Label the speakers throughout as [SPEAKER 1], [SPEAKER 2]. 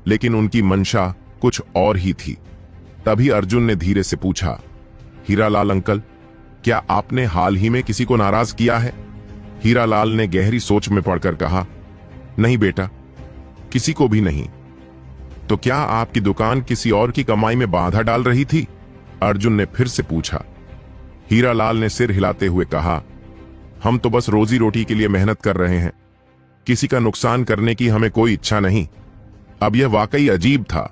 [SPEAKER 1] लेकिन उनकी मंशा कुछ और ही थी। तभी अर्जुन ने धीरे से पूछा, हीरालाल अंकल, क्या आपने हाल ही में किसी को नाराज किया है? हीरालाल ने गहरी सोच में पड़कर कहा, नहीं बेटा, किसी को भी नहीं। तो क्या आपकी दुकान किसी और की कमाई में बाधा डाल रही थी? अर्जुन ने फिर से पूछा। हीरालाल ने सिर हिलाते हुए कहा, हम तो बस रोजी रोटी के लिए मेहनत कर रहे हैं, किसी का नुकसान करने की हमें कोई इच्छा नहीं। अब यह वाकई अजीब था।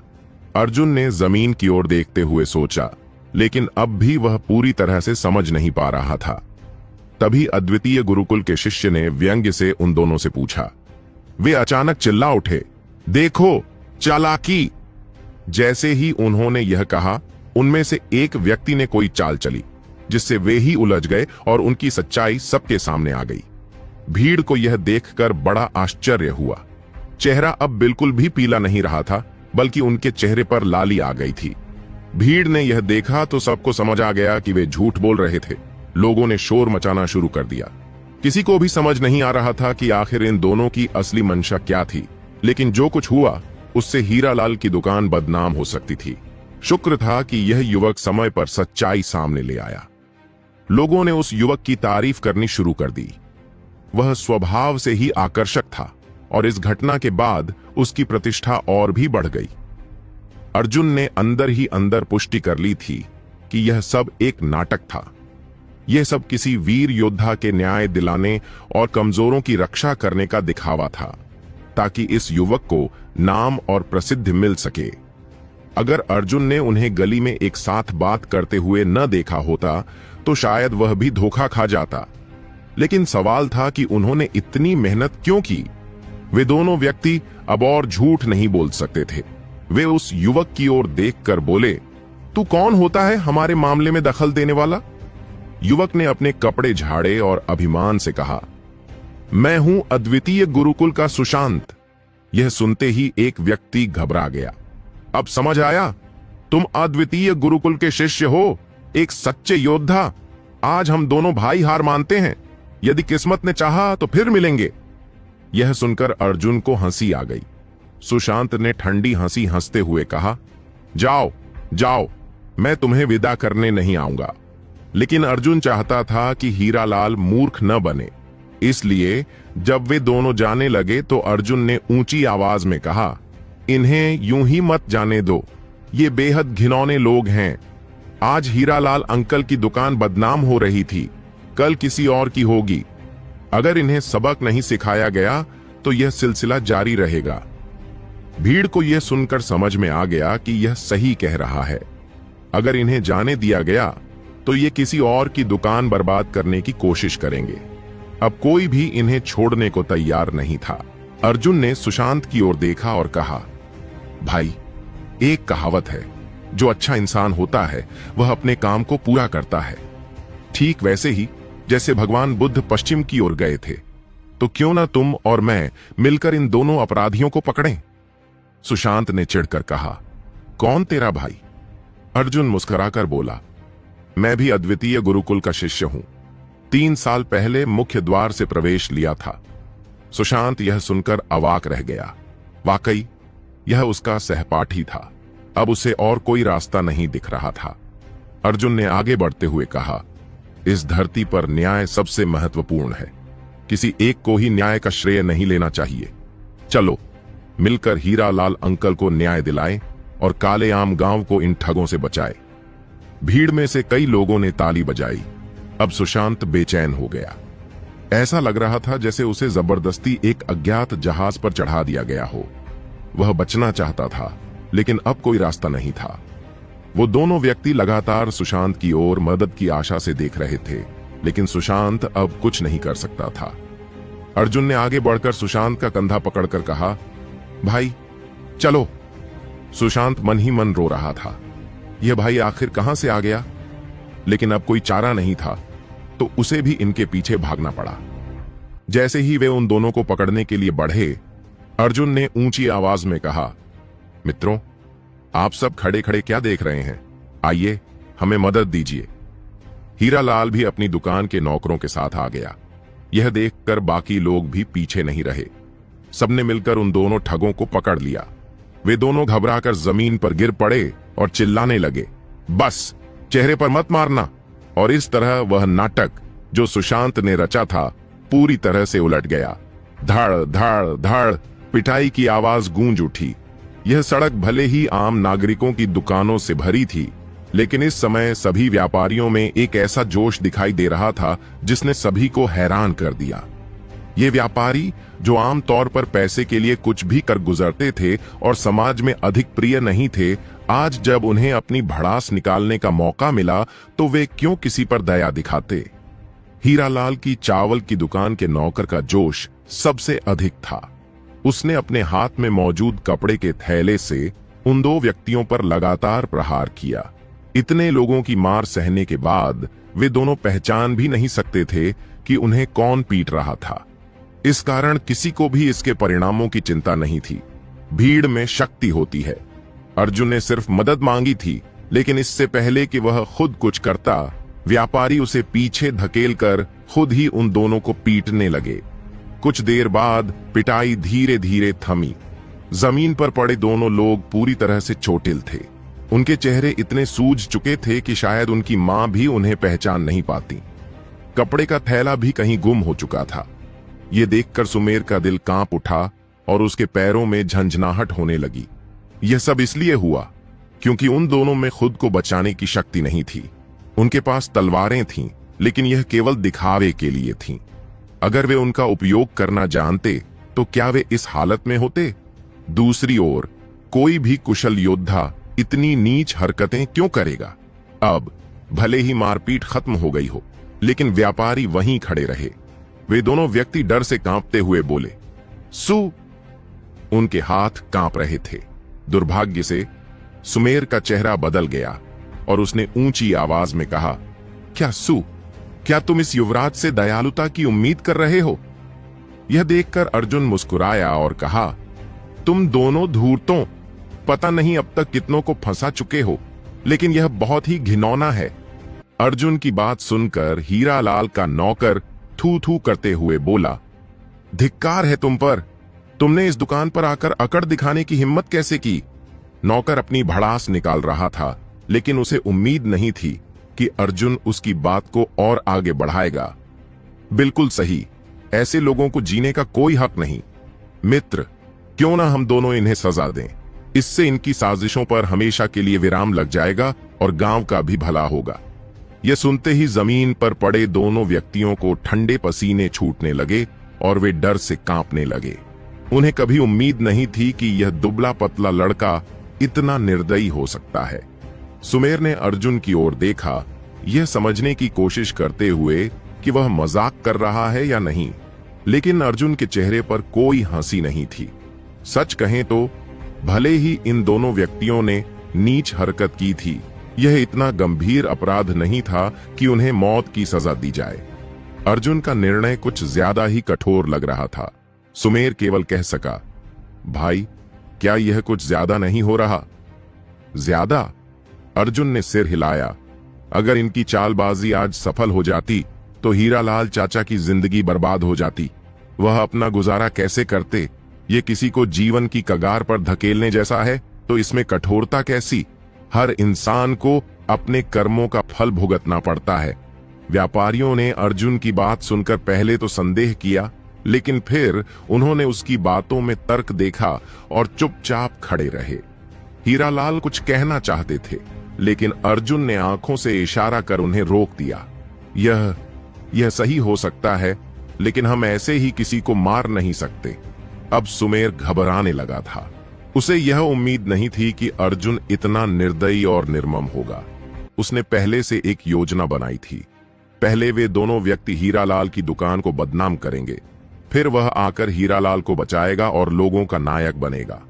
[SPEAKER 1] अर्जुन ने जमीन की ओर देखते हुए सोचा, लेकिन अब भी वह पूरी तरह से समझ नहीं पा रहा था। तभी अद्वितीय गुरुकुल के शिष्य ने व्यंग्य से उन दोनों से पूछा। वे अचानक चिल्ला उठे, देखो चालाकी! जैसे ही उन्होंने यह कहा, उनमें से एक व्यक्ति ने कोई चाल चली जिससे वे ही उलझ गए और उनकी सच्चाई सबके सामने आ गई। भीड़ को यह देखकर बड़ा आश्चर्य हुआ। चेहरा अब बिल्कुल भी पीला नहीं रहा था, बल्कि उनके चेहरे पर लाली आ गई थी। भीड़ ने यह देखा तो सबको समझ आ गया कि वे झूठ बोल रहे थे। लोगों ने शोर मचाना शुरू कर दिया। किसी को भी समझ नहीं आ रहा था कि आखिर इन दोनों की असली मंशा क्या थी, लेकिन जो कुछ हुआ उससे हीरालाल की दुकान बदनाम हो सकती थी। शुक्र था कि यह युवक समय पर सच्चाई सामने ले आया। लोगों ने उस युवक की तारीफ करनी शुरू कर दी। वह स्वभाव से ही आकर्षक था और इस घटना के बाद उसकी प्रतिष्ठा और भी बढ़ गई। अर्जुन ने अंदर ही अंदर पुष्टि कर ली थी कि यह सब एक नाटक था। यह सब किसी वीर योद्धा के न्याय दिलाने और कमजोरों की रक्षा करने का दिखावा था, ताकि इस युवक को नाम और प्रसिद्धि मिल सके। अगर अर्जुन ने उन्हें गली में एक साथ बात करते हुए न देखा होता तो शायद वह भी धोखा खा जाता। लेकिन सवाल था कि उन्होंने इतनी मेहनत क्यों की? वे दोनों व्यक्ति अब और झूठ नहीं बोल सकते थे। वे उस युवक की ओर देखकर बोले, तू कौन होता है हमारे मामले में दखल देने वाला? युवक ने अपने कपड़े झाड़े और अभिमान से कहा, मैं हूं अद्वितीय गुरुकुल का सुशांत। यह सुनते ही एक व्यक्ति घबरा गया। अब समझ आया, तुम अद्वितीय गुरुकुल के शिष्य हो, एक सच्चे योद्धा। आज हम दोनों भाई हार मानते हैं। यदि किस्मत ने चाहा तो फिर मिलेंगे। यह सुनकर अर्जुन को हंसी आ गई। सुशांत ने ठंडी हंसी हंसते हुए कहा, जाओ जाओ, मैं तुम्हें विदा करने नहीं आऊंगा। लेकिन अर्जुन चाहता था कि हीरालाल मूर्ख न बने, इसलिए जब वे दोनों जाने लगे तो अर्जुन ने ऊंची आवाज में कहा, इन्हें यूं ही मत जाने दो, ये बेहद घिनौने लोग हैं। आज हीरालाल अंकल की दुकान बदनाम हो रही थी, कल किसी और की होगी। अगर इन्हें सबक नहीं सिखाया गया तो यह सिलसिला जारी रहेगा। भीड़ को यह सुनकर समझ में आ गया कि यह सही कह रहा है। अगर इन्हें जाने दिया गया तो ये किसी और की दुकान बर्बाद करने की कोशिश करेंगे। अब कोई भी इन्हें छोड़ने को तैयार नहीं था। अर्जुन ने सुशांत की ओर देखा और कहा, भाई, एक कहावत है, जो अच्छा इंसान होता है वह अपने काम को पूरा करता है। ठीक वैसे ही जैसे भगवान बुद्ध पश्चिम की ओर गए थे, तो क्यों ना तुम और मैं मिलकर इन दोनों अपराधियों को पकड़ें? सुशांत ने चिढ़कर कहा, कौन तेरा भाई? अर्जुन मुस्कुराकर बोला, मैं भी अद्वितीय गुरुकुल का शिष्य हूं। 3 साल पहले मुख्य द्वार से प्रवेश लिया था। सुशांत यह सुनकर अवाक रह गया। वाकई यह उसका सहपाठी था। अब उसे और कोई रास्ता नहीं दिख रहा था। अर्जुन ने आगे बढ़ते हुए कहा, इस धरती पर न्याय सबसे महत्वपूर्ण है। किसी एक को ही न्याय का श्रेय नहीं लेना चाहिए। चलो मिलकर हीरालाल अंकल को न्याय दिलाएं और काले आम गांव को इन ठगों से बचाए। भीड़ में से कई लोगों ने ताली बजाई। अब सुशांत बेचैन हो गया। ऐसा लग रहा था जैसे उसे जबरदस्ती एक अज्ञात जहाज पर चढ़ा दिया गया हो। वह बचना चाहता था, लेकिन अब कोई रास्ता नहीं था। वो दोनों व्यक्ति लगातार सुशांत की ओर मदद की आशा से देख रहे थे, लेकिन सुशांत अब कुछ नहीं कर सकता था। अर्जुन ने आगे बढ़कर सुशांत का कंधा पकड़कर कहा, भाई चलो। सुशांत मन ही मन रो रहा था। यह भाई आखिर कहां से आ गया? लेकिन अब कोई चारा नहीं था, तो उसे भी इनके पीछे भागना पड़ा। जैसे ही वे उन दोनों को पकड़ने के लिए बढ़े, अर्जुन ने ऊंची आवाज में कहा, मित्रों, आप सब खड़े खड़े क्या देख रहे हैं? आइए, हमें मदद दीजिए। हीरालाल भी अपनी दुकान के नौकरों के साथ आ गया। यह देखकर बाकी लोग भी पीछे नहीं रहे। सबने मिलकर उन दोनों ठगों को पकड़ लिया। वे दोनों घबराकर जमीन पर गिर पड़े और चिल्लाने लगे, बस चेहरे पर मत मारना। और इस तरह वह नाटक जो सुशांत ने रचा था पूरी तरह से उलट गया। धड़ धड़ धड़ पिटाई की आवाज गूंज उठी। यह सड़क भले ही आम नागरिकों की दुकानों से भरी थी, लेकिन इस समय सभी व्यापारियों में एक ऐसा जोश दिखाई दे रहा था जिसने सभी को हैरान कर दिया। ये व्यापारी जो आमतौर पर पैसे के लिए कुछ भी कर गुजरते थे और समाज में अधिक प्रिय नहीं थे, आज जब उन्हें अपनी भड़ास निकालने का मौका मिला तो वे क्यों किसी पर दया दिखाते। हीरालाल की चावल की दुकान के नौकर का जोश सबसे अधिक था। उसने अपने हाथ में मौजूद कपड़े के थैले से उन दो व्यक्तियों पर लगातार प्रहार किया। इतने लोगों की मार सहने के बाद वे दोनों पहचान भी नहीं सकते थे कि उन्हें कौन पीट रहा था। इस कारण किसी को भी इसके परिणामों की चिंता नहीं थी। भीड़ में शक्ति होती है। अर्जुन ने सिर्फ मदद मांगी थी, लेकिन इससे पहले कि वह खुद कुछ करता, व्यापारी उसे पीछे धकेलकर खुद ही उन दोनों को पीटने लगे। कुछ देर बाद पिटाई धीरे धीरे थमी। जमीन पर पड़े दोनों लोग पूरी तरह से चोटिल थे। उनके चेहरे इतने सूज चुके थे कि शायद उनकी मां भी उन्हें पहचान नहीं पाती। कपड़े का थैला भी कहीं गुम हो चुका था। ये देखकर सुमेर का दिल कांप उठा और उसके पैरों में झंझनाहट होने लगी। यह सब इसलिए हुआ क्योंकि उन दोनों में खुद को बचाने की शक्ति नहीं थी। उनके पास तलवारें थीं, लेकिन यह केवल दिखावे के लिए थीं। अगर वे उनका उपयोग करना जानते तो क्या वे इस हालत में होते? दूसरी ओर कोई भी कुशल योद्धा इतनी नीच हरकतें क्यों करेगा? अब भले ही मारपीट खत्म हो गई हो, लेकिन व्यापारी वहीं खड़े रहे। वे दोनों व्यक्ति डर से कांपते हुए बोले, सु। उनके हाथ कांप रहे थे। दुर्भाग्य से सुमेर का चेहरा बदल गया और उसने ऊंची आवाज में कहा, क्या सु, क्या तुम इस युवराज से दयालुता की उम्मीद कर रहे हो? यह देखकर अर्जुन मुस्कुराया और कहा, तुम दोनों धूर्तों, पता नहीं अब तक कितनों को फंसा चुके हो, लेकिन यह बहुत ही घिनौना है। अर्जुन की बात सुनकर हीरालाल का नौकर थू थू करते हुए बोला, धिक्कार है तुम पर। तुमने इस दुकान पर आकर अकड़ दिखाने की हिम्मत कैसे की? नौकर अपनी भड़ास निकाल रहा था, लेकिन उसे उम्मीद नहीं थी कि अर्जुन उसकी बात को और आगे बढ़ाएगा। बिल्कुल सही, ऐसे लोगों को जीने का कोई हक नहीं। मित्र, क्यों ना हम दोनों इन्हें सजा दें। इससे इनकी साजिशों पर हमेशा के लिए विराम लग जाएगा और गांव का भी भला होगा। यह सुनते ही जमीन पर पड़े दोनों व्यक्तियों को ठंडे पसीने छूटने लगे और वे डर से कांपने लगे। उन्हें कभी उम्मीद नहीं थी कि यह दुबला पतला लड़का इतना निर्दयी हो सकता है। सुमेर ने अर्जुन की ओर देखा, यह समझने की कोशिश करते हुए कि वह मजाक कर रहा है या नहीं, लेकिन अर्जुन के चेहरे पर कोई हंसी नहीं थी। सच कहें तो भले ही इन दोनों व्यक्तियों ने नीच हरकत की थी, यह इतना गंभीर अपराध नहीं था कि उन्हें मौत की सजा दी जाए। अर्जुन का निर्णय कुछ ज्यादा ही कठोर लग रहा था। सुमेर केवल कह सका, भाई, क्या यह कुछ ज्यादा नहीं हो रहा? ज्यादा? अर्जुन ने सिर हिलाया। अगर इनकी चालबाजी आज सफल हो जाती तो हीरालाल चाचा की जिंदगी बर्बाद हो जाती। वह अपना गुजारा कैसे करते? ये किसी को जीवन की कगार पर धकेलने जैसा है, तो इसमें कठोरता कैसी? हर इंसान को अपने कर्मों का फल भुगतना पड़ता है। व्यापारियों ने अर्जुन की बात सुनकर पहले तो संदेह किया, लेकिन फिर उन्होंने उसकी बातों में तर्क देखा और चुपचाप खड़े रहे। हीरालाल कुछ कहना चाहते थे, लेकिन अर्जुन ने आंखों से इशारा कर उन्हें रोक दिया। यह सही हो सकता है, लेकिन हम ऐसे ही किसी को मार नहीं सकते। अब सुमेर घबराने लगा था। उसे यह उम्मीद नहीं थी कि अर्जुन इतना निर्दयी और निर्मम होगा। उसने पहले से एक योजना बनाई थी। पहले वे दोनों व्यक्ति हीरालाल की दुकान को बदनाम करेंगे, फिर वह आकर हीरालाल को बचाएगा और लोगों का नायक बनेगा।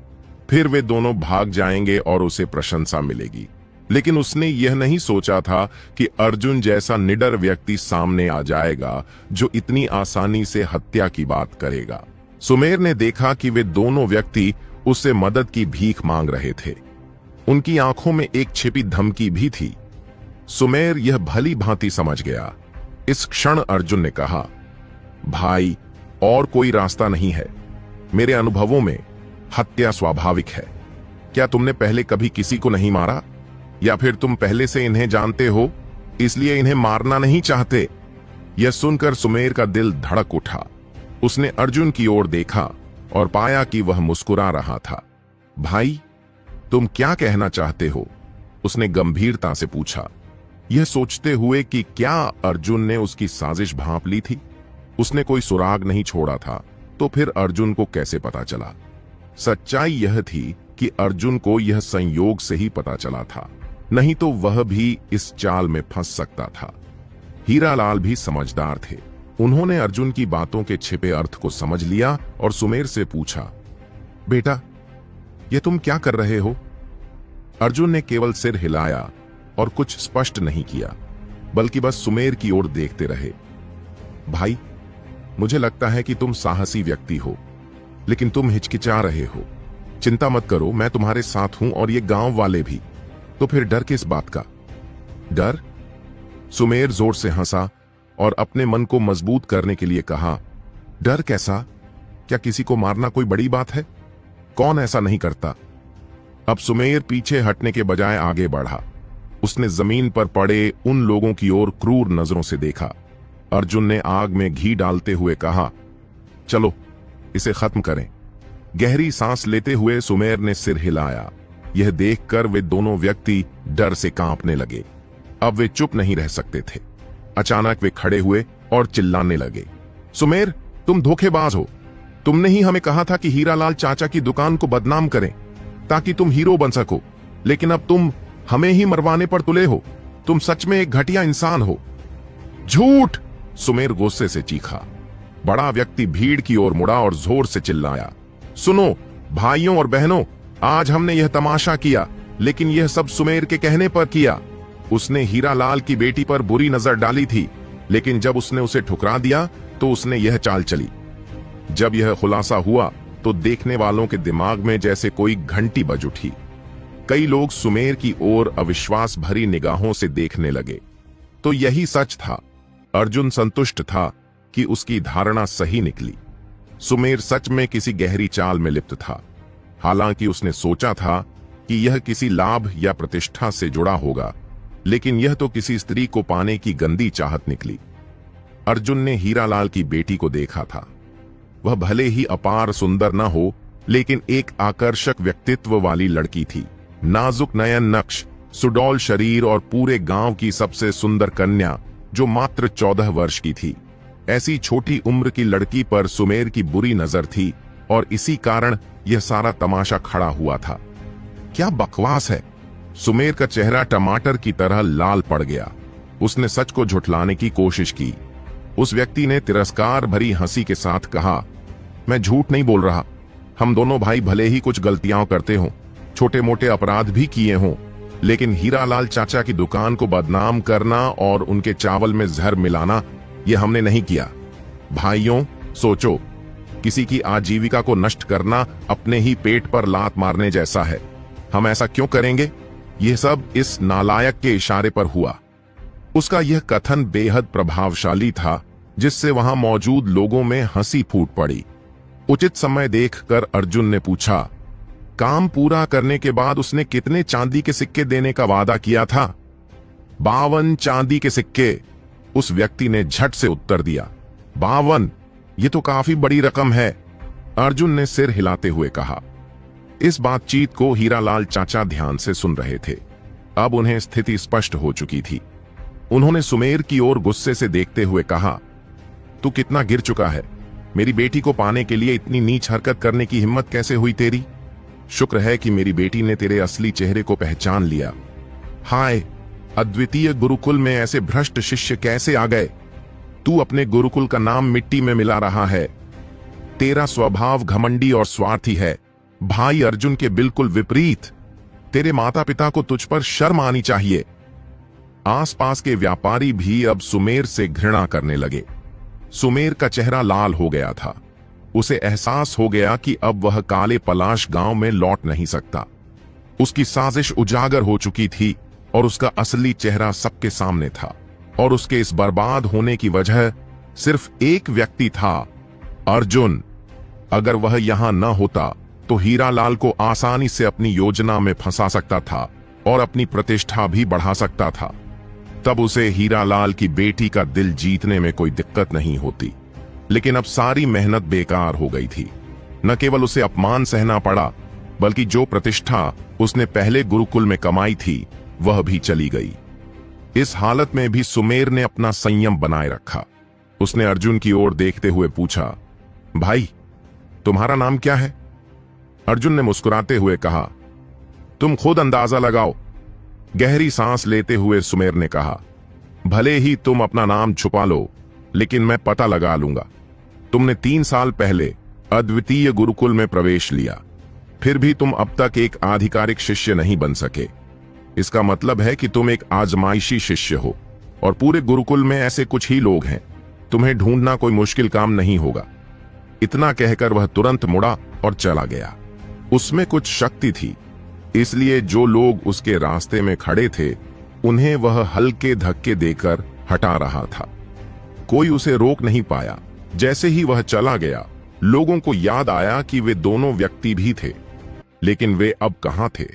[SPEAKER 1] फिर वे दोनों भाग जाएंगे और उसे प्रशंसा मिलेगी। लेकिन उसने यह नहीं सोचा था कि अर्जुन जैसा निडर व्यक्ति सामने आ जाएगा जो इतनी आसानी से हत्या की बात करेगा। सुमेर ने देखा कि वे दोनों व्यक्ति उससे मदद की भीख मांग रहे थे। उनकी आंखों में एक छिपी धमकी भी थी। सुमेर यह भली भांति समझ गया। इस क्षण अर्जुन ने कहा, भाई, और कोई रास्ता नहीं है। मेरे अनुभवों में हत्या स्वाभाविक है, क्या तुमने पहले कभी किसी को नहीं मारा, या फिर तुम पहले से इन्हें जानते हो इसलिए इन्हें मारना नहीं चाहते? यह सुनकर सुमेर का दिल धड़क उठा। उसने अर्जुन की ओर देखा और पाया कि वह मुस्कुरा रहा था। भाई, तुम क्या कहना चाहते हो? उसने गंभीरता से पूछा, यह सोचते हुए कि क्या अर्जुन ने उसकी साजिश भांप ली थी। उसने कोई सुराग नहीं छोड़ा था, तो फिर अर्जुन को कैसे पता चला? सच्चाई यह थी कि अर्जुन को यह संयोग से ही पता चला था, नहीं तो वह भी इस चाल में फंस सकता था। हीरालाल भी समझदार थे। उन्होंने अर्जुन की बातों के छिपे अर्थ को समझ लिया और सुमेर से पूछा, बेटा, ये तुम क्या कर रहे हो? अर्जुन ने केवल सिर हिलाया और कुछ स्पष्ट नहीं किया, बल्कि बस सुमेर की ओर देखते रहे। भाई, मुझे लगता है कि तुम साहसी व्यक्ति हो, लेकिन तुम हिचकिचा रहे हो। चिंता मत करो, मैं तुम्हारे साथ हूं और ये गांव वाले भी। तो फिर डर किस बात का? डर? सुमेर जोर से हंसा और अपने मन को मजबूत करने के लिए कहा, डर कैसा? क्या किसी को मारना कोई बड़ी बात है? कौन ऐसा नहीं करता? अब सुमेर पीछे हटने के बजाय आगे बढ़ा। उसने जमीन पर पड़े उन लोगों की ओर क्रूर नजरों से देखा। अर्जुन ने आग में घी डालते हुए कहा, चलो इसे खत्म करें। गहरी सांस लेते हुए सुमेर ने सिर हिलाया। यह देखकर वे दोनों व्यक्ति डर से कांपने लगे। अब वे चुप नहीं रह सकते थे। अचानक वे खड़े हुए और चिल्लाने लगे, सुमेर, तुम धोखेबाज हो। तुमने ही हमें कहा था कि हीरालाल चाचा की दुकान को बदनाम करें ताकि तुम हीरो बन सको, लेकिन अब तुम हमें ही मरवाने पर तुले हो। तुम सच में एक घटिया इंसान हो। झूठ! सुमेर गुस्से से चीखा। बड़ा व्यक्ति भीड़ की ओर मुड़ा और जोर से चिल्लाया, सुनो भाइयों और बहनों, आज हमने यह तमाशा किया, लेकिन यह सब सुमेर के कहने पर किया। उसने हीरालाल की बेटी पर बुरी नजर डाली थी, लेकिन जब उसने उसे ठुकरा दिया तो उसने यह चाल चली। जब यह खुलासा हुआ तो देखने वालों के दिमाग में जैसे कोई घंटी बज उठी। कई लोग सुमेर की ओर अविश्वास भरी निगाहों से देखने लगे। तो यही सच था। अर्जुन संतुष्ट था कि उसकी धारणा सही निकली। सुमेर सच में किसी गहरी चाल में लिप्त था। हालांकि उसने सोचा था कि यह किसी लाभ या प्रतिष्ठा से जुड़ा होगा, लेकिन यह तो किसी स्त्री को पाने की गंदी चाहत निकली। अर्जुन ने हीरालाल की बेटी को देखा था। वह भले ही अपार सुंदर न हो, लेकिन एक आकर्षक व्यक्तित्व वाली लड़की थी। नाजुक नयन नक्श, सुडौल शरीर और पूरे गांव की सबसे सुंदर कन्या, जो मात्र 14 वर्ष की थी। ऐसी छोटी उम्र की लड़की पर सुमेर की बुरी नजर थी और इसी कारण यह सारा तमाशा खड़ा हुआ था। क्या बकवास है! सुमेर का चेहरा टमाटर की तरह लाल पड़ गया। उसने सच को झुठलाने की कोशिश की। उस व्यक्ति ने तिरस्कार भरी हंसी के साथ कहा, मैं झूठ नहीं बोल रहा। हम दोनों भाई भले ही कुछ गलतियां करते हों, छोटे मोटे अपराध भी किए हों, लेकिन हीरालाल चाचा की दुकान को बदनाम करना और उनके चावल में जहर मिलाना, यह हमने नहीं किया। भाइयों, सोचो, किसी की आजीविका को नष्ट करना अपने ही पेट पर लात मारने जैसा है। हम ऐसा क्यों करेंगे? यह सब इस नालायक के इशारे पर हुआ। उसका यह कथन बेहद प्रभावशाली था, जिससे वहां मौजूद लोगों में हंसी फूट पड़ी। उचित समय देखकर अर्जुन ने पूछा, काम पूरा करने के बाद उसने कितने चांदी के सिक्के देने का वादा किया था? 52 चांदी के सिक्के, उस व्यक्ति ने झट से उत्तर दिया। 52? ये तो काफी बड़ी रकम है, अर्जुन ने सिर हिलाते हुए कहा। इस बातचीत को हीरालाल चाचा ध्यान से सुन रहे थे। अब उन्हें स्थिति स्पष्ट हो चुकी थी। उन्होंने सुमेर की ओर गुस्से से देखते हुए कहा, तू कितना गिर चुका है? मेरी बेटी को पाने के लिए इतनी नीच हरकत करने की हिम्मत कैसे हुई तेरी? शुक्र है कि मेरी बेटी ने तेरे असली चेहरे को पहचान लिया। हाय, अद्वितीय गुरुकुल में ऐसे भ्रष्ट शिष्य कैसे आ गए? तू अपने गुरुकुल का नाम मिट्टी में मिला रहा है। तेरा स्वभाव घमंडी और स्वार्थी है, भाई अर्जुन के बिल्कुल विपरीत। तेरे माता पिता को तुझ पर शर्म आनी चाहिए। आसपास के व्यापारी भी अब सुमेर से घृणा करने लगे। सुमेर का चेहरा लाल हो गया था। उसे एहसास हो गया कि अब वह काले पलाश गांव में लौट नहीं सकता। उसकी साजिश उजागर हो चुकी थी और उसका असली चेहरा सबके सामने था। और उसके इस बर्बाद होने की वजह सिर्फ एक व्यक्ति था, अर्जुन। अगर वह यहां न होता तो हीरालाल को आसानी से अपनी योजना में फंसा सकता था और अपनी प्रतिष्ठा भी बढ़ा सकता था। तब उसे हीरालाल की बेटी का दिल जीतने में कोई दिक्कत नहीं होती। लेकिन अब सारी मेहनत बेकार हो गई थी। न केवल उसे अपमान सहना पड़ा, बल्कि जो प्रतिष्ठा उसने पहले गुरुकुल में कमाई थी वह भी चली गई। इस हालत में भी सुमेर ने अपना संयम बनाए रखा। उसने अर्जुन की ओर देखते हुए पूछा, भाई, तुम्हारा नाम क्या है? अर्जुन ने मुस्कुराते हुए कहा, तुम खुद अंदाजा लगाओ। गहरी सांस लेते हुए सुमेर ने कहा, भले ही तुम अपना नाम छुपा लो, लेकिन मैं पता लगा लूंगा। तुमने 3 साल पहले अद्वितीय गुरुकुल में प्रवेश लिया, फिर भी तुम अब तक एक आधिकारिक शिष्य नहीं बन सके। इसका मतलब है कि तुम एक आजमाइशी शिष्य हो और पूरे गुरुकुल में ऐसे कुछ ही लोग हैं। तुम्हें ढूंढना कोई मुश्किल काम नहीं होगा। इतना कहकर वह तुरंत मुड़ा और चला गया। उसमें कुछ शक्ति थी, इसलिए जो लोग उसके रास्ते में खड़े थे उन्हें वह हल्के धक्के देकर हटा रहा था। कोई उसे रोक नहीं पाया। जैसे ही वह चला गया, लोगों को याद आया कि वे दोनों व्यक्ति भी थे, लेकिन वे अब कहां थे?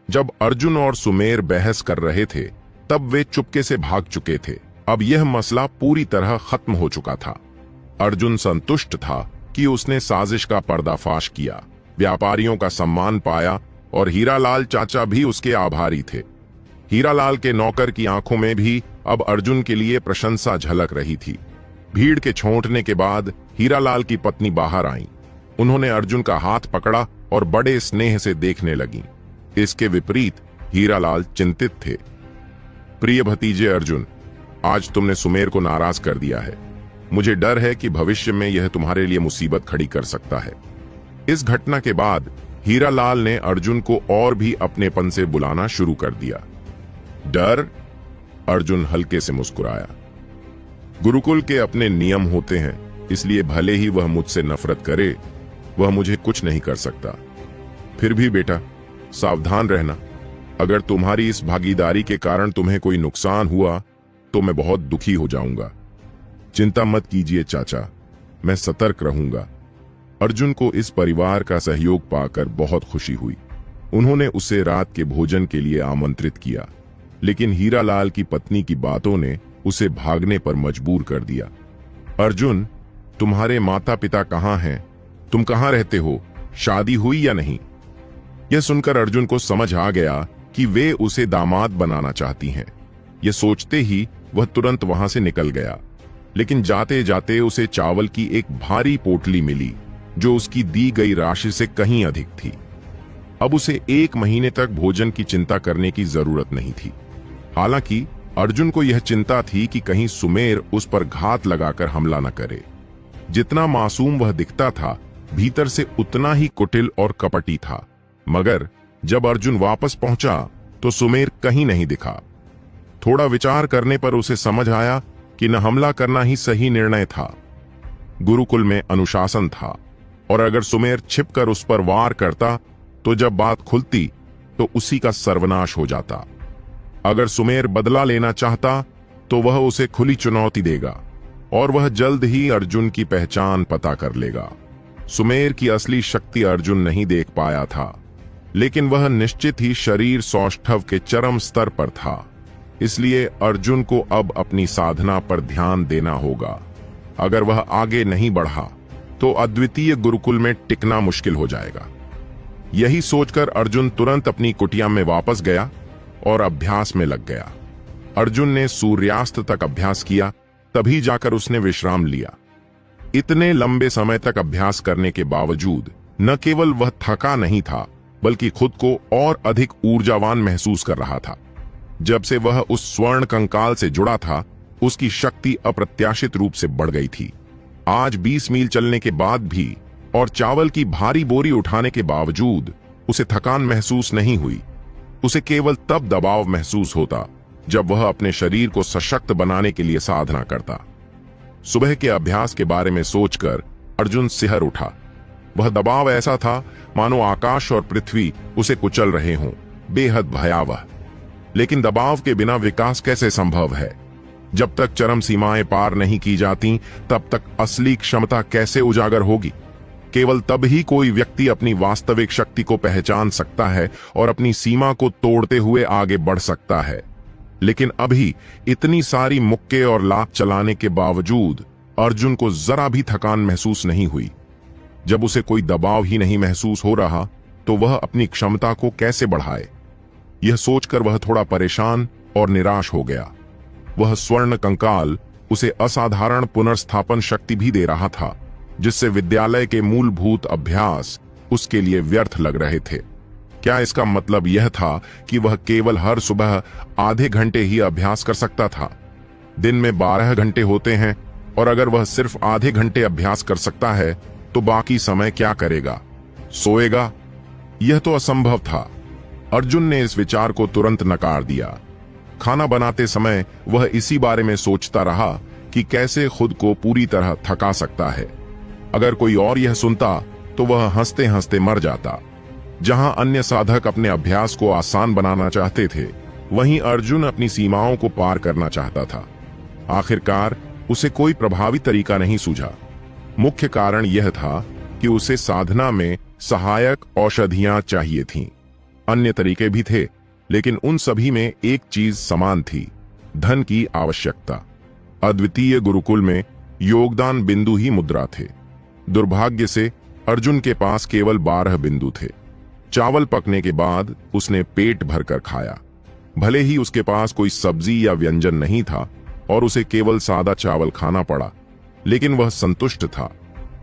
[SPEAKER 1] जब अर्जुन और सुमेर बहस कर रहे थे तब वे चुपके से भाग चुके थे। अब यह मसला पूरी तरह खत्म हो चुका था। अर्जुन संतुष्ट था कि उसने साजिश का पर्दाफाश किया, व्यापारियों का सम्मान पाया और हीरालाल चाचा भी उसके आभारी थे। हीरालाल के नौकर की आंखों में भी अब अर्जुन के लिए प्रशंसा झलक रही थी। भीड़ के छौंटने के बाद हीरालाल की पत्नी बाहर आईं। उन्होंने अर्जुन का हाथ पकड़ा और बड़े स्नेह से देखने लगीं। इसके विपरीत हीरालाल चिंतित थे। प्रिय भतीजे अर्जुन, आज तुमने सुमेर को नाराज कर दिया है। मुझे डर है कि भविष्य में यह तुम्हारे लिए मुसीबत खड़ी कर सकता है। इस घटना के बाद हीरालाल ने अर्जुन को और भी अपनेपन से बुलाना शुरू कर दिया। डर? अर्जुन हल्के से मुस्कुराया। गुरुकुल के अपने नियम होते हैं, इसलिए भले ही वह मुझसे नफरत करे, वह मुझे कुछ नहीं कर सकता। फिर भी बेटा, सावधान रहना। अगर तुम्हारी इस भागीदारी के कारण तुम्हें कोई नुकसान हुआ तो मैं बहुत दुखी हो जाऊंगा। चिंता मत कीजिए चाचा, मैं सतर्क रहूंगा। अर्जुन को इस परिवार का सहयोग पाकर बहुत खुशी हुई। उन्होंने उसे रात के भोजन के लिए आमंत्रित किया, लेकिन हीरालाल की पत्नी की बातों ने उसे भागने पर मजबूर कर दिया। अर्जुन, तुम्हारे माता पिता कहाँ हैं? तुम कहाँ रहते हो? शादी हुई या नहीं? यह सुनकर अर्जुन को समझ आ गया कि वे उसे दामाद बनाना चाहती हैं। यह सोचते ही वह तुरंत वहां से निकल गया, लेकिन जाते जाते उसे चावल की एक भारी पोटली मिली जो उसकी दी गई राशि से कहीं अधिक थी। अब उसे 1 महीने तक भोजन की चिंता करने की जरूरत नहीं थी। हालांकि अर्जुन को यह चिंता थी कि कहीं सुमेर उस पर घात लगाकर हमला न करे। जितना मासूम वह दिखता था, भीतर से उतना ही कुटिल और कपटी था। मगर जब अर्जुन वापस पहुंचा तो सुमेर कहीं नहीं दिखा। थोड़ा विचार करने पर उसे समझ आया कि न हमला करना ही सही निर्णय था। गुरुकुल में अनुशासन था और अगर सुमेर छिपकर उस पर वार करता तो जब बात खुलती तो उसी का सर्वनाश हो जाता। अगर सुमेर बदला लेना चाहता तो वह उसे खुली चुनौती देगा और वह जल्द ही अर्जुन की पहचान पता कर लेगा। सुमेर की असली शक्ति अर्जुन नहीं देख पाया था, लेकिन वह निश्चित ही शरीर सौष्ठव के चरम स्तर पर था। इसलिए अर्जुन को अब अपनी साधना पर ध्यान देना होगा। अगर वह आगे नहीं बढ़ा तो अद्वितीय गुरुकुल में टिकना मुश्किल हो जाएगा। यही सोचकर अर्जुन तुरंत अपनी कुटिया में वापस गया और अभ्यास में लग गया। अर्जुन ने सूर्यास्त तक अभ्यास किया, तभी जाकर उसने विश्राम लिया। इतने लंबे समय तक अभ्यास करने के बावजूद न केवल वह थका नहीं था, बल्कि खुद को और अधिक ऊर्जावान महसूस कर रहा था। जब से वह उस स्वर्ण कंकाल से जुड़ा था, उसकी शक्ति अप्रत्याशित रूप से बढ़ गई थी। आज 20 मील चलने के बाद भी और चावल की भारी बोरी उठाने के बावजूद उसे थकान महसूस नहीं हुई। उसे केवल तब दबाव महसूस होता जब वह अपने शरीर को सशक्त बनाने के लिए साधना करता। सुबह के अभ्यास के बारे में सोचकर अर्जुन सिहर उठा। वह दबाव ऐसा था मानो आकाश और पृथ्वी उसे कुचल रहे हों, बेहद भयावह। लेकिन दबाव के बिना विकास कैसे संभव है? जब तक चरम सीमाएं पार नहीं की जाती, तब तक असली क्षमता कैसे उजागर होगी? केवल तब ही कोई व्यक्ति अपनी वास्तविक शक्ति को पहचान सकता है और अपनी सीमा को तोड़ते हुए आगे बढ़ सकता है। लेकिन अभी इतनी सारी मुक्के और लात चलाने के बावजूद अर्जुन को जरा भी थकान महसूस नहीं हुई। जब उसे कोई दबाव ही नहीं महसूस हो रहा तो वह अपनी क्षमता को कैसे बढ़ाए, यह सोचकर वह थोड़ा परेशान और निराश हो गया। वह स्वर्ण कंकाल उसे असाधारण पुनर्स्थापन शक्ति भी दे रहा था, जिससे विद्यालय के मूलभूत अभ्यास उसके लिए व्यर्थ लग रहे थे। क्या इसका मतलब यह था कि वह केवल हर सुबह आधे घंटे ही अभ्यास कर सकता था? दिन में 12 घंटे होते हैं और अगर वह सिर्फ आधे घंटे अभ्यास कर सकता है तो बाकी समय क्या करेगा? सोएगा? यह तो असंभव था। अर्जुन ने इस विचार को तुरंत नकार दिया। खाना बनाते समय वह इसी बारे में सोचता रहा कि कैसे खुद को पूरी तरह थका सकता है। अगर कोई और यह सुनता तो वह हंसते हंसते मर जाता। जहां अन्य साधक अपने अभ्यास को आसान बनाना चाहते थे, वहीं अर्जुन अपनी सीमाओं को पार करना चाहता था। आखिरकार उसे कोई प्रभावी तरीका नहीं सूझा। मुख्य कारण यह था कि उसे साधना में सहायक औषधियां चाहिए थीं। अन्य तरीके भी थे, लेकिन उन सभी में एक चीज समान थी, धन की आवश्यकता। अद्वितीय गुरुकुल में योगदान बिंदु ही मुद्रा थे। दुर्भाग्य से अर्जुन के पास केवल 12 बिंदु थे। चावल पकने के बाद उसने पेट भरकर खाया। भले ही उसके पास कोई सब्जी या व्यंजन नहीं था और उसे केवल सादा चावल खाना पड़ा, लेकिन वह संतुष्ट था।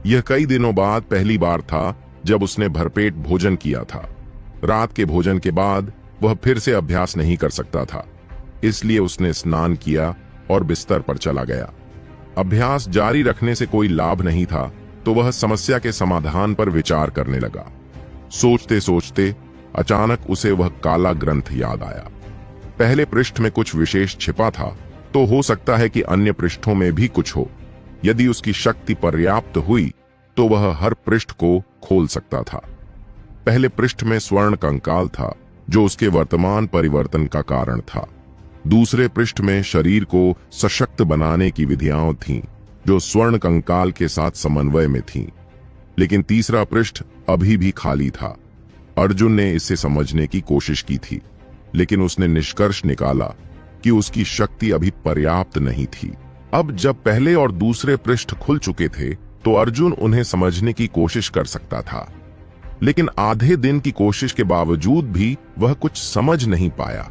[SPEAKER 1] यह कई दिनों बाद पहली बार था जब उसने भरपेट भोजन किया था। रात के भोजन के बाद वह फिर से अभ्यास नहीं कर सकता था, इसलिए उसने स्नान किया और बिस्तर पर चला गया। अभ्यास जारी रखने से कोई लाभ नहीं था, तो वह समस्या के समाधान पर विचार करने लगा। सोचते सोचते अचानक उसे वह काला ग्रंथ याद आया। पहले पृष्ठ में कुछ विशेष छिपा था, तो हो सकता है कि अन्य पृष्ठों में भी कुछ हो। यदि उसकी शक्ति पर्याप्त हुई तो वह हर पृष्ठ को खोल सकता था। पहले पृष्ठ में स्वर्ण कंकाल था, जो उसके वर्तमान परिवर्तन का कारण था। दूसरे पृष्ठ में शरीर को सशक्त बनाने की विधियां थीं, जो स्वर्ण कंकाल के साथ समन्वय में थीं। लेकिन तीसरा पृष्ठ अभी भी खाली था। अर्जुन ने इसे समझने की कोशिश की थी, लेकिन उसने निष्कर्ष निकाला कि उसकी शक्ति अभी पर्याप्त नहीं थी। अब जब पहले और दूसरे पृष्ठ खुल चुके थे तो अर्जुन उन्हें समझने की कोशिश कर सकता था, लेकिन आधे दिन की कोशिश के बावजूद भी वह कुछ समझ नहीं पाया,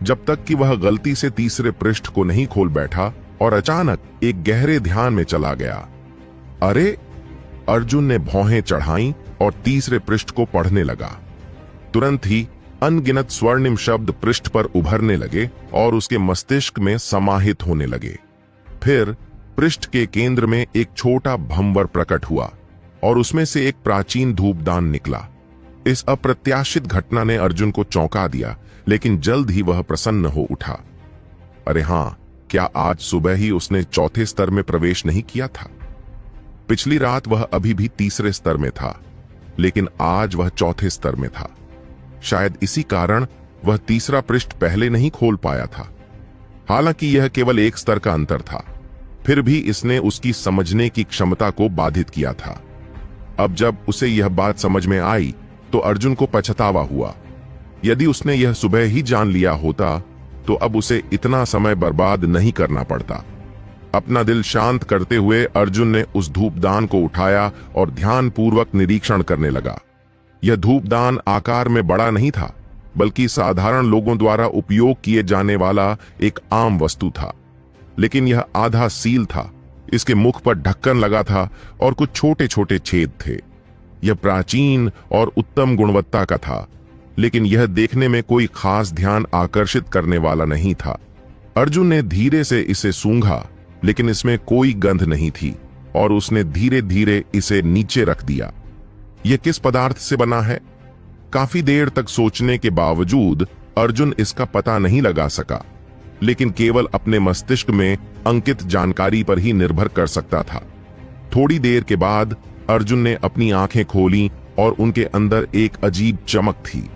[SPEAKER 1] जब तक कि वह गलती से तीसरे पृष्ठ को नहीं खोल बैठा और अचानक एक गहरे ध्यान में चला गया। अरे! अर्जुन ने भौहें चढ़ाईं और तीसरे पृष्ठ को पढ़ने लगा। तुरंत ही अनगिनत स्वर्णिम शब्द पृष्ठ पर उभरने लगे और उसके मस्तिष्क में समाहित होने लगे। फिर पृष्ठ के केंद्र में एक छोटा भंवर प्रकट हुआ और उसमें से एक प्राचीन धूपदान निकला। इस अप्रत्याशित घटना ने अर्जुन को चौंका दिया, लेकिन जल्द ही वह प्रसन्न हो उठा। अरे हाँ, क्या आज सुबह ही उसने चौथे स्तर में प्रवेश नहीं किया था? पिछली रात वह अभी भी तीसरे स्तर में था, लेकिन आज वह चौथे स्तर में था। शायद इसी कारण वह तीसरा पृष्ठ पहले नहीं खोल पाया था। हालांकि यह केवल एक स्तर का अंतर था, फिर भी इसने उसकी समझने की क्षमता को बाधित किया था। अब जब उसे यह बात समझ में आई तो अर्जुन को पछतावा हुआ। यदि उसने यह सुबह ही जान लिया होता तो अब उसे इतना समय बर्बाद नहीं करना पड़ता। अपना दिल शांत करते हुए अर्जुन ने उस धूपदान को उठाया और ध्यानपूर्वक निरीक्षण करने लगा। यह धूपदान आकार में बड़ा नहीं था, बल्कि साधारण लोगों द्वारा उपयोग किए जाने वाला एक आम वस्तु था। लेकिन यह आधा सील था, इसके मुख पर ढक्कन लगा था और कुछ छोटे छोटे छेद थे। यह प्राचीन और उत्तम गुणवत्ता का था, लेकिन यह देखने में कोई खास ध्यान आकर्षित करने वाला नहीं था। अर्जुन ने धीरे से इसे सूंघा, लेकिन इसमें कोई गंध नहीं थी और उसने धीरे धीरे इसे नीचे रख दिया। यह किस पदार्थ से बना है? काफी देर तक सोचने के बावजूद अर्जुन इसका पता नहीं लगा सका, लेकिन केवल अपने मस्तिष्क में अंकित जानकारी पर ही निर्भर कर सकता था। थोड़ी देर के बाद अर्जुन ने अपनी आंखें खोलीं और उनके अंदर एक अजीब चमक थी।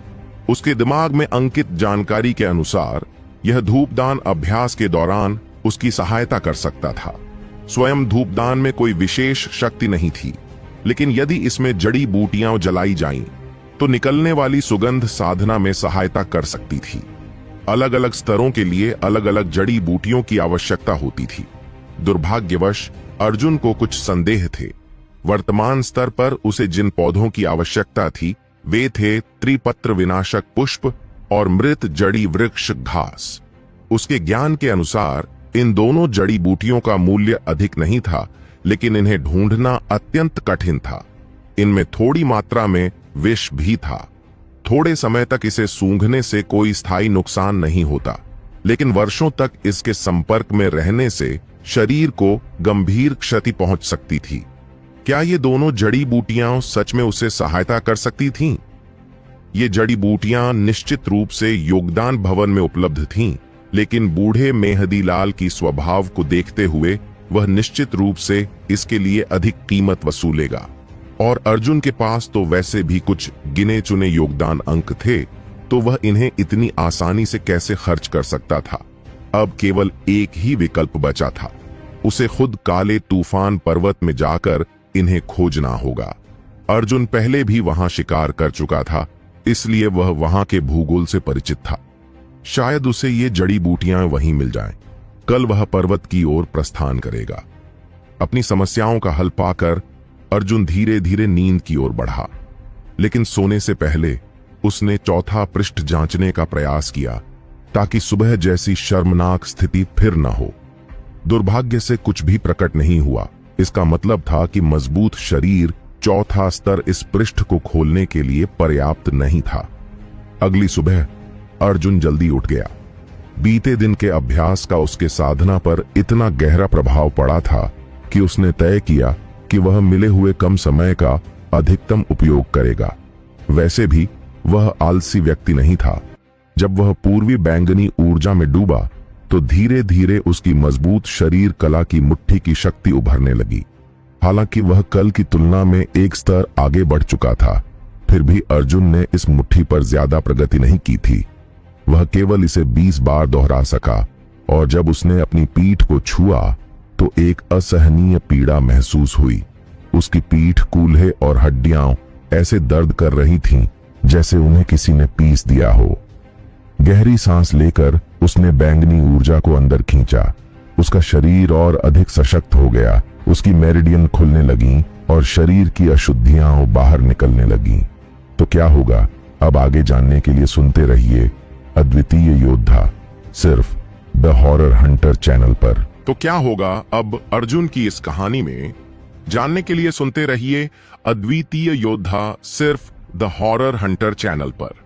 [SPEAKER 1] उसके दिमाग में अंकित जानकारी के अनुसार यह धूपदान अभ्यास के दौरान उसकी सहायता कर सकता था। स्वयं धूपदान में कोई विशेष शक्ति नहीं थी, लेकिन यदि इसमें जड़ी बूटियां जलाई जाईं, तो निकलने वाली सुगंध साधना में सहायता कर सकती थी। अलग अलग स्तरों के लिए अलग अलग जड़ी बूटियों की आवश्यकता होती थी। दुर्भाग्यवश अर्जुन को कुछ संदेह थे। वर्तमान स्तर पर उसे जिन पौधों की आवश्यकता थी वे थे त्रिपत्र विनाशक पुष्प और मृत जड़ी वृक्ष घास। उसके ज्ञान के अनुसार इन दोनों जड़ी बूटियों का मूल्य अधिक नहीं था, लेकिन इन्हें ढूंढना अत्यंत कठिन था। इनमें थोड़ी मात्रा में विष भी था। थोड़े समय तक इसे सूंघने से कोई स्थायी नुकसान नहीं होता, लेकिन वर्षों तक इसके संपर्क में रहने से शरीर को गंभीर क्षति पहुंच सकती थी। क्या ये दोनों जड़ी बूटियां सच में उसे सहायता कर सकती थीं? ये जड़ी बूटियां निश्चित रूप से योगदान भवन में उपलब्ध थीं, लेकिन बूढ़े मेहदी लाल की स्वभाव को देखते हुए वह निश्चित रूप से इसके लिए अधिक कीमत वसूलेगा। और अर्जुन के पास तो वैसे भी कुछ गिने चुने योगदान अंक थे, तो वह इन्हें इतनी आसानी से कैसे खर्च कर सकता था। अब केवल एक ही विकल्प बचा था, उसे खुद काले तूफान पर्वत में जाकर इन्हें खोजना होगा। अर्जुन पहले भी वहां शिकार कर चुका था, इसलिए वह वहां के भूगोल से परिचित था। शायद उसे ये जड़ी बूटियां वहीं मिल जाएं। कल वह पर्वत की ओर प्रस्थान करेगा। अपनी समस्याओं का हल पाकर अर्जुन धीरे धीरे नींद की ओर बढ़ा, लेकिन सोने से पहले उसने चौथा पृष्ठ जांचने का प्रयास किया, ताकि सुबह जैसी शर्मनाक स्थिति फिर न हो। दुर्भाग्य से कुछ भी प्रकट नहीं हुआ। इसका मतलब था कि मजबूत शरीर चौथा स्तर इस पृष्ठ को खोलने के लिए पर्याप्त नहीं था। अगली सुबह अर्जुन जल्दी उठ गया। बीते दिन के अभ्यास का उसके साधना पर इतना गहरा प्रभाव पड़ा था कि उसने तय किया कि वह मिले हुए कम समय का अधिकतम उपयोग करेगा। वैसे भी वह आलसी व्यक्ति नहीं था। जब वह पूर्वी बैंगनी ऊर्जा में डूबा तो धीरे धीरे उसकी मजबूत शरीर कला की मुट्ठी की शक्ति उभरने लगी। हालांकि वह कल की तुलना में एक स्तर आगे बढ़ चुका था, फिर भी अर्जुन ने इस मुट्ठी पर ज्यादा प्रगति नहीं की थी। वह केवल इसे 20 बार दोहरा सका, और जब उसने अपनी पीठ को छुआ तो एक असहनीय पीड़ा महसूस हुई। उसकी पीठ, कूल्हे और हड्डियां ऐसे दर्द कर रही थीं जैसे उन्हें किसी ने पीस दिया हो। गहरी सांस लेकर उसने बैंगनी ऊर्जा को अंदर खींचा। उसका शरीर और अधिक सशक्त हो गया। उसकी मेरिडियन खुलने लगीं और शरीर की अशुद्धियां बाहर निकलने लगीं। तो क्या होगा, अब आगे जानने के लिए सुनते रहिए अद्वितीय योद्धा, सिर्फ द हॉरर हंटर चैनल पर। तो क्या होगा अब अर्जुन की इस कहानी में, जानने के लिए सुनते रहिए अद्वितीय योद्धा, सिर्फ द हॉरर हंटर चैनल पर।